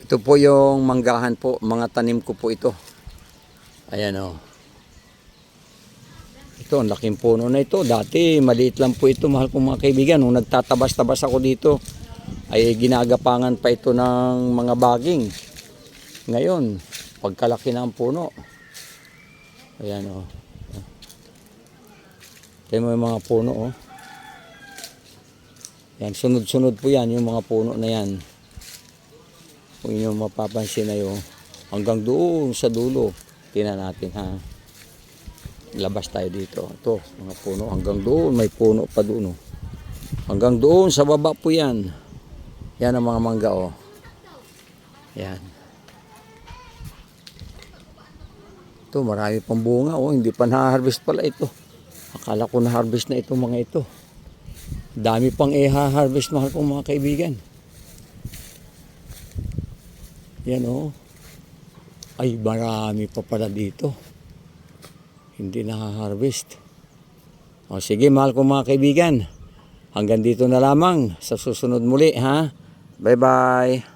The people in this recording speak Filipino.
Ito po yung manggahan po, mga tanim ko po ito. Ayan o. Ito, ang laking puno na ito. Dati, maliit lang po ito, mahal kong mga kaibigan. Nung nagtatabas-tabas ako dito, ay ginagapangan pa ito ng mga baging. Ngayon, pagkalaki na ang puno. Ayan o. Ito mo yung mga puno o. Yan, sunod-sunod po yan, yung mga puno na yan. Kung inyo mapapansin na yun, hanggang doon sa dulo. Tingnan natin ha. Labas tayo dito. Ito, mga puno. Hanggang doon, may puno pa doon. Oh. Hanggang doon, sa baba po yan. Yan ang mga mangga oh. Yan. Ito, marami pang bunga oh. Hindi pa na-harvest pala ito. Akala ko na-harvest na ito mga ito. Dami pang i-harvest mahal kong mga kaibigan. Yan oh. Ay, marami pa pala dito. Hindi na-harvest. O sige, mahal kong mga kaibigan. Hanggang dito na lamang sa susunod muli ha. Bye-bye.